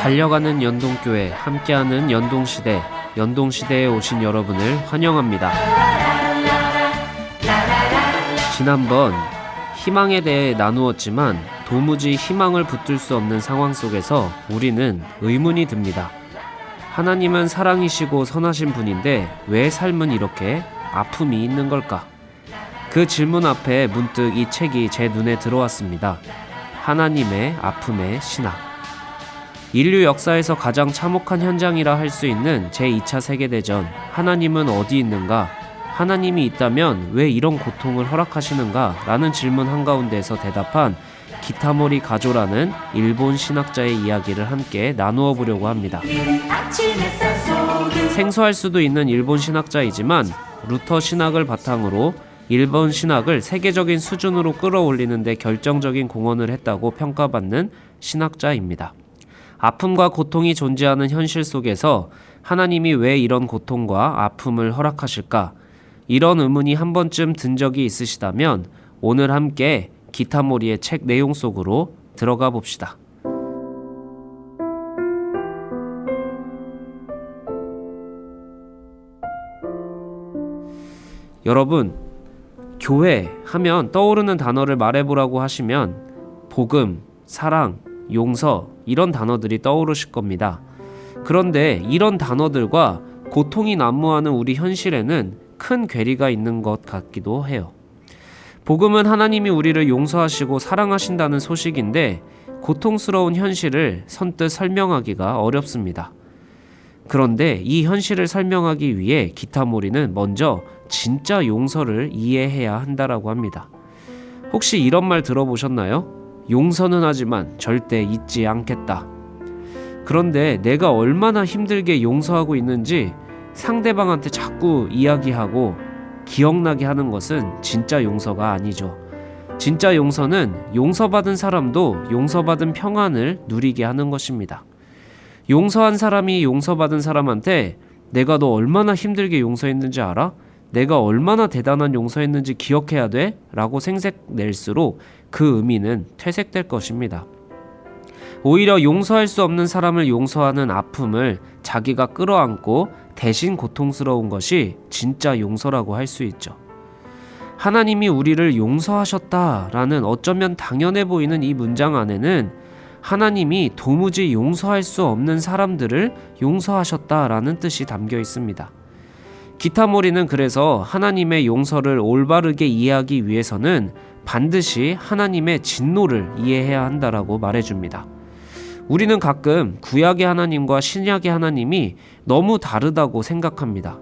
달려가는 연동교회, 함께하는 연동시대, 연동시대에 오신 여러분을 환영합니다. 지난번 희망에 대해 나누었지만 도무지 희망을 붙들 수 없는 상황 속에서 우리는 의문이 듭니다. 하나님은 사랑이시고 선하신 분인데 왜 삶은 이렇게 아픔이 있는 걸까? 그 질문 앞에 문득 이 책이 제 눈에 들어왔습니다. 하나님의 아픔의 신학. 인류 역사에서 가장 참혹한 현장이라 할 수 있는 제2차 세계대전, 하나님은 어디 있는가? 하나님이 있다면 왜 이런 고통을 허락하시는가? 라는 질문 한가운데서 대답한 기타모리 가조라는 일본 신학자의 이야기를 함께 나누어 보려고 합니다. 생소할 수도 있는 일본 신학자이지만 루터 신학을 바탕으로 일본 신학을 세계적인 수준으로 끌어올리는 데 결정적인 공헌을 했다고 평가받는 신학자입니다. 아픔과 고통이 존재하는 현실 속에서 하나님이 왜 이런 고통과 아픔을 허락하실까? 이런 의문이 한 번쯤 든 적이 있으시다면 오늘 함께 기타모리의 책 내용 속으로 들어가 봅시다. 여러분, 교회 하면 떠오르는 단어를 말해보라고 하시면 복음, 사랑, 용서 이런 단어들이 떠오르실 겁니다. 그런데 이런 단어들과 고통이 난무하는 우리 현실에는 큰 괴리가 있는 것 같기도 해요. 복음은 하나님이 우리를 용서하시고 사랑하신다는 소식인데 고통스러운 현실을 선뜻 설명하기가 어렵습니다. 그런데 이 현실을 설명하기 위해 기타모리는 먼저 진짜 용서를 이해해야 한다라고 합니다. 혹시 이런 말 들어보셨나요? 용서는 하지만 절대 잊지 않겠다. 그런데 내가 얼마나 힘들게 용서하고 있는지 상대방한테 자꾸 이야기하고 기억나게 하는 것은 진짜 용서가 아니죠. 진짜 용서는 용서받은 사람도 용서받은 평안을 누리게 하는 것입니다. 용서한 사람이 용서받은 사람한테 내가 너 얼마나 힘들게 용서했는지 알아? 내가 얼마나 대단한 용서했는지 기억해야 돼? 라고 생색낼수록 그 의미는 퇴색될 것입니다. 오히려 용서할 수 없는 사람을 용서하는 아픔을 자기가 끌어안고 대신 고통스러운 것이 진짜 용서라고 할 수 있죠. 하나님이 우리를 용서하셨다라는 어쩌면 당연해 보이는 이 문장 안에는 하나님이 도무지 용서할 수 없는 사람들을 용서하셨다라는 뜻이 담겨 있습니다. 기타모리는 그래서 하나님의 용서를 올바르게 이해하기 위해서는 반드시 하나님의 진노를 이해해야 한다라고 말해줍니다. 우리는 가끔 구약의 하나님과 신약의 하나님이 너무 다르다고 생각합니다.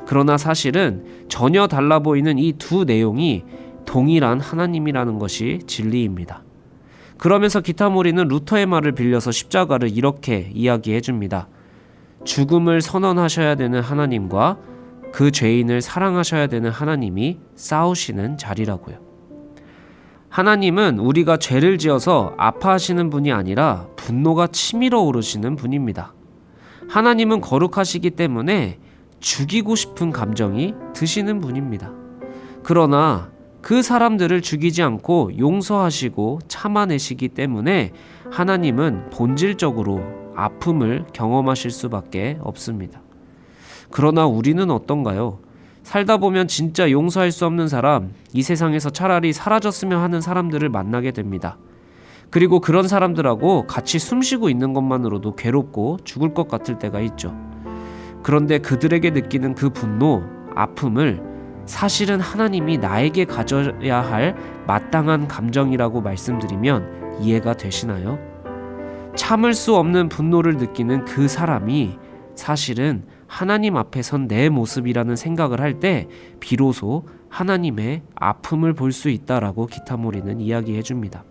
그러나 사실은 전혀 달라 보이는 이 두 내용이 동일한 하나님이라는 것이 진리입니다. 그러면서 기타모리는 루터의 말을 빌려서 십자가를 이렇게 이야기해줍니다. 죽음을 선언하셔야 되는 하나님과 그 죄인을 사랑하셔야 되는 하나님이 싸우시는 자리라고요. 하나님은 우리가 죄를 지어서 아파하시는 분이 아니라 분노가 치밀어 오르시는 분입니다. 하나님은 거룩하시기 때문에 죽이고 싶은 감정이 드시는 분입니다. 그러나 그 사람들을 죽이지 않고 용서하시고 참아내시기 때문에 하나님은 본질적으로 아픔을 경험하실 수밖에 없습니다. 그러나 우리는 어떤가요? 살다 보면 진짜 용서할 수 없는 사람, 이 세상에서 차라리 사라졌으면 하는 사람들을 만나게 됩니다. 그리고 그런 사람들하고 같이 숨쉬고 있는 것만으로도 괴롭고 죽을 것 같을 때가 있죠. 그런데 그들에게 느끼는 그 분노, 아픔을 사실은 하나님이 나에게 가져야 할 마땅한 감정이라고 말씀드리면 이해가 되시나요? 참을 수 없는 분노를 느끼는 그 사람이 사실은 하나님 앞에 선 내 모습이라는 생각을 할 때 비로소 하나님의 아픔을 볼 수 있다라고 기타모리는 이야기해 줍니다.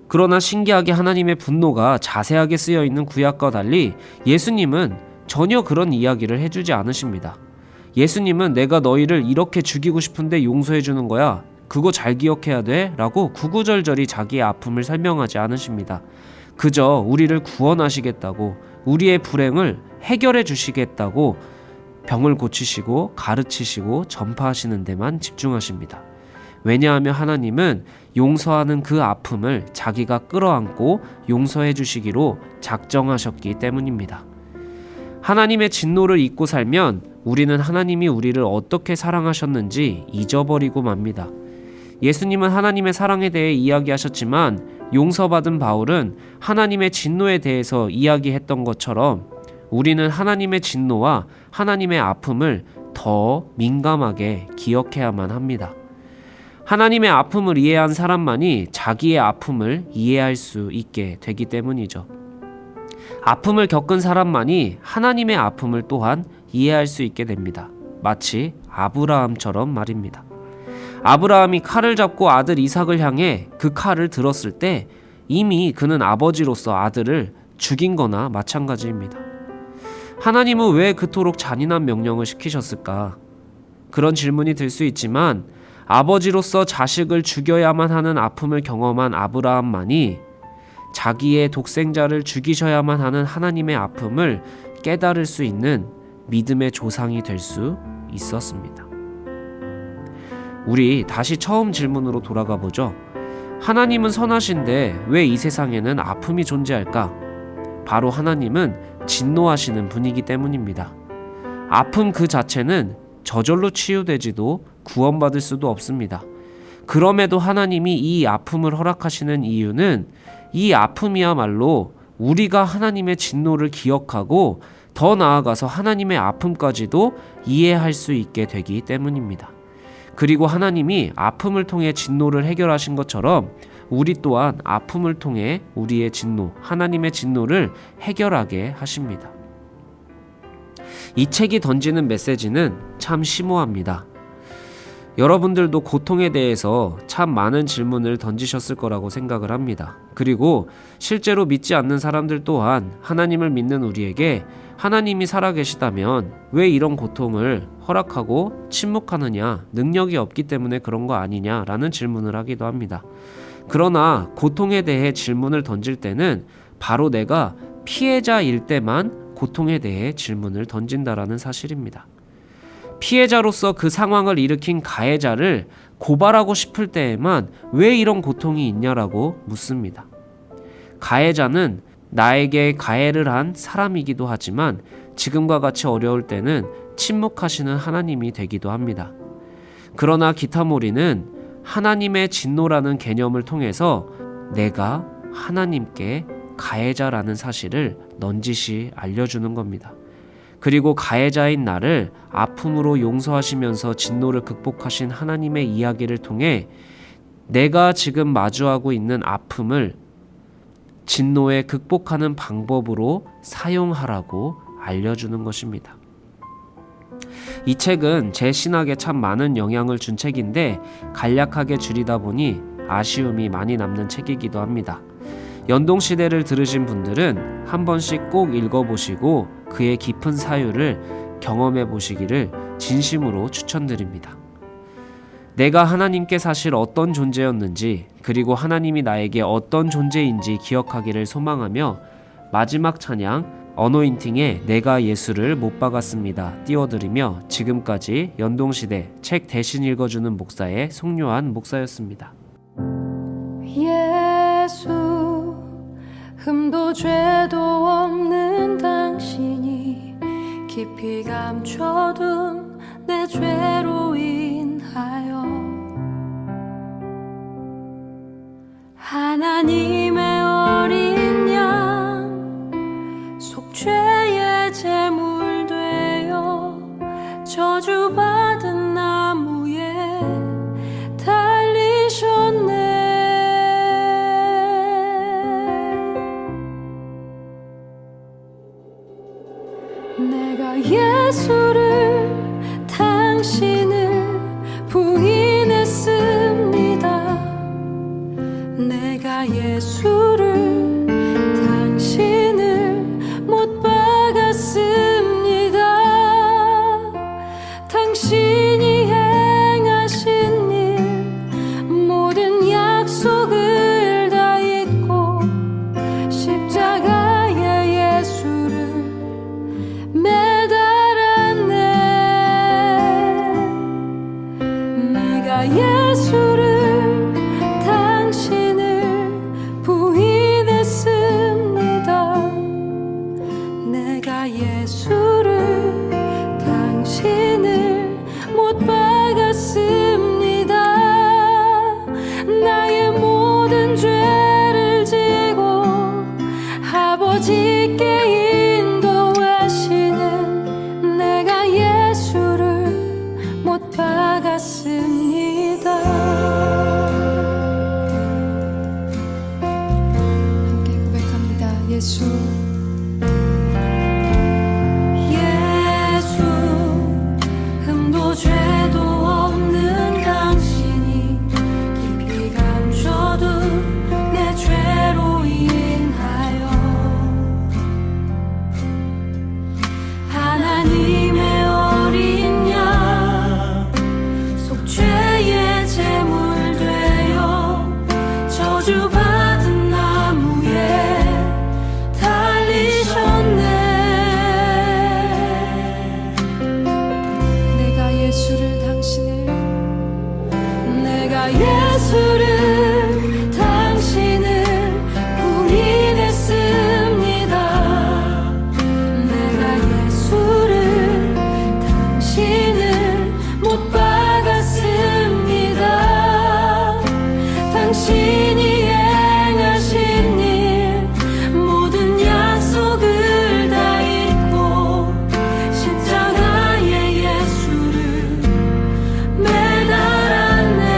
그러나 신기하게 하나님의 분노가 자세하게 쓰여 있는 구약과 달리 예수님은 전혀 그런 이야기를 해주지 않으십니다. 예수님은 내가 너희를 이렇게 죽이고 싶은데 용서해 주는 거야. 그거 잘 기억해야 돼 라고 구구절절히 자기의 아픔을 설명하지 않으십니다. 그저 우리를 구원하시겠다고, 우리의 불행을 해결해 주시겠다고 병을 고치시고 가르치시고 전파하시는 데만 집중하십니다. 왜냐하면 하나님은 용서하는 그 아픔을 자기가 끌어안고 용서해 주시기로 작정하셨기 때문입니다. 하나님의 진노를 잊고 살면 우리는 하나님이 우리를 어떻게 사랑하셨는지 잊어버리고 맙니다. 예수님은 하나님의 사랑에 대해 이야기하셨지만 용서받은 바울은 하나님의 진노에 대해서 이야기했던 것처럼 우리는 하나님의 진노와 하나님의 아픔을 더 민감하게 기억해야만 합니다. 하나님의 아픔을 이해한 사람만이 자기의 아픔을 이해할 수 있게 되기 때문이죠. 아픔을 겪은 사람만이 하나님의 아픔을 또한 이해할 수 있게 됩니다. 마치 아브라함처럼 말입니다. 아브라함이 칼을 잡고 아들 이삭을 향해 그 칼을 들었을 때 이미 그는 아버지로서 아들을 죽인 거나 마찬가지입니다. 하나님은 왜 그토록 잔인한 명령을 시키셨을까? 그런 질문이 들 수 있지만 아버지로서 자식을 죽여야만 하는 아픔을 경험한 아브라함만이 자기의 독생자를 죽이셔야만 하는 하나님의 아픔을 깨달을 수 있는 믿음의 조상이 될 수 있었습니다. 우리 다시 처음 질문으로 돌아가 보죠. 하나님은 선하신데 왜 이 세상에는 아픔이 존재할까? 바로 하나님은 진노하시는 분이기 때문입니다. 아픔 그 자체는 저절로 치유되지도 구원받을 수도 없습니다. 그럼에도 하나님이 이 아픔을 허락하시는 이유는 이 아픔이야말로 우리가 하나님의 진노를 기억하고 더 나아가서 하나님의 아픔까지도 이해할 수 있게 되기 때문입니다. 그리고 하나님이 아픔을 통해 진노를 해결하신 것처럼 우리 또한 아픔을 통해 우리의 진노, 하나님의 진노를 해결하게 하십니다. 이 책이 던지는 메시지는 참 심오합니다. 여러분들도 고통에 대해서 참 많은 질문을 던지셨을 거라고 생각을 합니다. 그리고 실제로 믿지 않는 사람들 또한 하나님을 믿는 우리에게 하나님이 살아계시다면 왜 이런 고통을 허락하고 침묵하느냐, 능력이 없기 때문에 그런 거 아니냐라는 질문을 하기도 합니다. 그러나 고통에 대해 질문을 던질 때는 바로 내가 피해자일 때만 고통에 대해 질문을 던진다라는 사실입니다. 피해자로서 그 상황을 일으킨 가해자를 고발하고 싶을 때에만 왜 이런 고통이 있냐라고 묻습니다. 가해자는 나에게 가해를 한 사람이기도 하지만 지금과 같이 어려울 때는 침묵하시는 하나님이 되기도 합니다. 그러나 기타모리는 하나님의 진노라는 개념을 통해서 내가 하나님께 가해자라는 사실을 넌지시 알려주는 겁니다. 그리고 가해자인 나를 아픔으로 용서하시면서 진노를 극복하신 하나님의 이야기를 통해 내가 지금 마주하고 있는 아픔을 진노에 극복하는 방법으로 사용하라고 알려주는 것입니다. 이 책은 제 신학에 참 많은 영향을 준 책인데 간략하게 줄이다 보니 아쉬움이 많이 남는 책이기도 합니다. 연동시대를 들으신 분들은 한 번씩 꼭 읽어보시고 그의 깊은 사유를 경험해 보시기를 진심으로 추천드립니다. 내가 하나님께 사실 어떤 존재였는지 그리고 하나님이 나에게 어떤 존재인지 기억하기를 소망하며 마지막 찬양 어노인팅에 내가 예수를 못 박았습니다 띄워드리며 지금까지 연동시대 책 대신 읽어주는 목사의 송요한 목사였습니다. 예수 흠도 죄도 없는 당신이 깊이 감춰둔 내 죄로 인하여 하나님의 어린 양 속죄의 제물 되어 저주받은 나무에 달리셨네. 내가 예수를 당신을 부인했습니다. 내가 예수를 당신을 못 박았습니다. 당신이 행하신 일 모든 약속을 다 잊고 아버지께 인도하시는 내가 예수를 못 박았습니다. 함께 고백합니다. 예수 흠도 죄도 없는 당신이 깊이 감춰둔 내 죄로 인하여 하나님의 어린 양 속죄의 제물 되어 저주받은 나무에 달리셨네. 예수를 당신을 부인했습니다. 내가 예수를 당신을 못 박았습니다. 당신이 행하신 일 모든 약속을 다 잊고 십자가에 예수를 매달았네.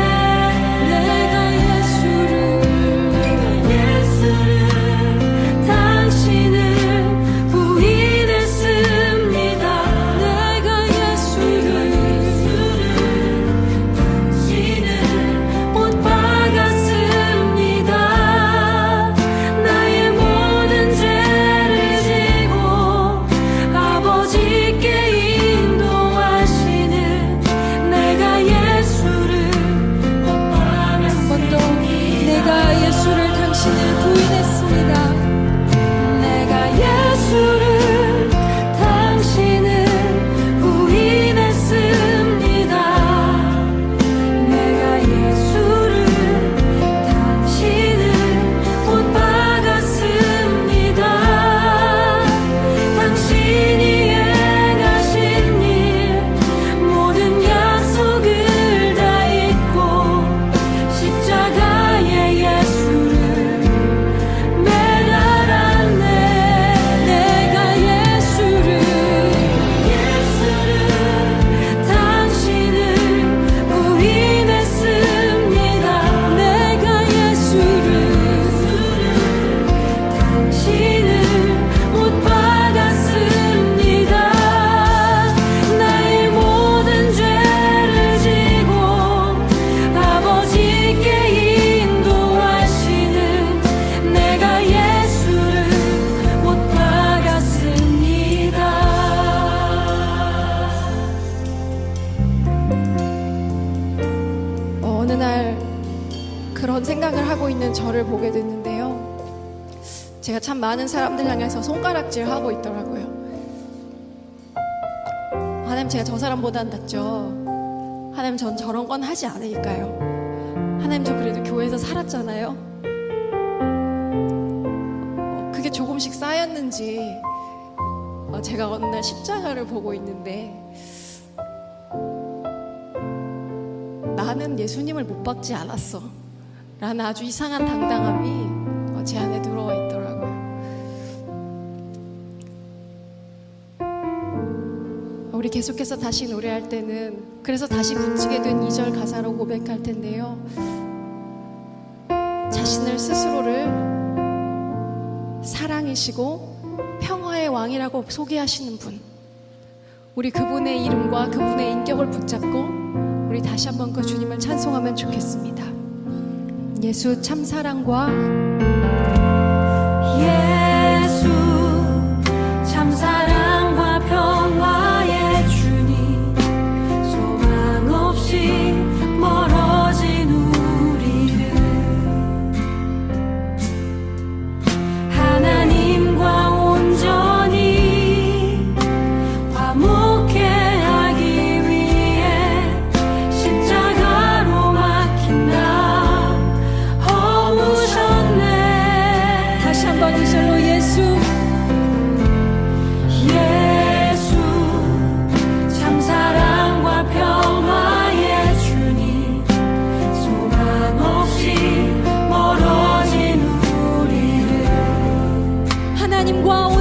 그런 생각을 하고 있는 저를 보게 됐는데요. 제가 참 많은 사람들 향해서 손가락질 하고 있더라고요. 하나님, 제가 저 사람보단 낫죠. 하나님, 전 저런 건 하지 않으니까요. 하나님, 저 그래도 교회에서 살았잖아요. 그게 조금씩 쌓였는지 제가 어느 날 십자가를 보고 있는데 나는 예수님을 못 박지 않았어 라는 아주 이상한 당당함이 제 안에 들어와 있더라고요. 우리 계속해서 다시 노래할 때는 그래서 다시 붙이게 된 2절 가사로 고백할 텐데요. 자신을 스스로를 사랑이시고 평화의 왕이라고 소개하시는 분, 우리 그분의 이름과 그분의 인격을 붙잡고 우리 다시 한번 그 주님을 찬송하면 좋겠습니다. 예수 참사랑과 예수 참사랑과 평화의 주님, 소망 없이 멀어진 우리를 하나님과 온전히 화목해 하기 위해 십자가로 막힌 나 허무셨네. 다시 한번 이 절로 예수 참사랑과 평화의 주님, 소망 없이 멀어진 우리를 하나님 영과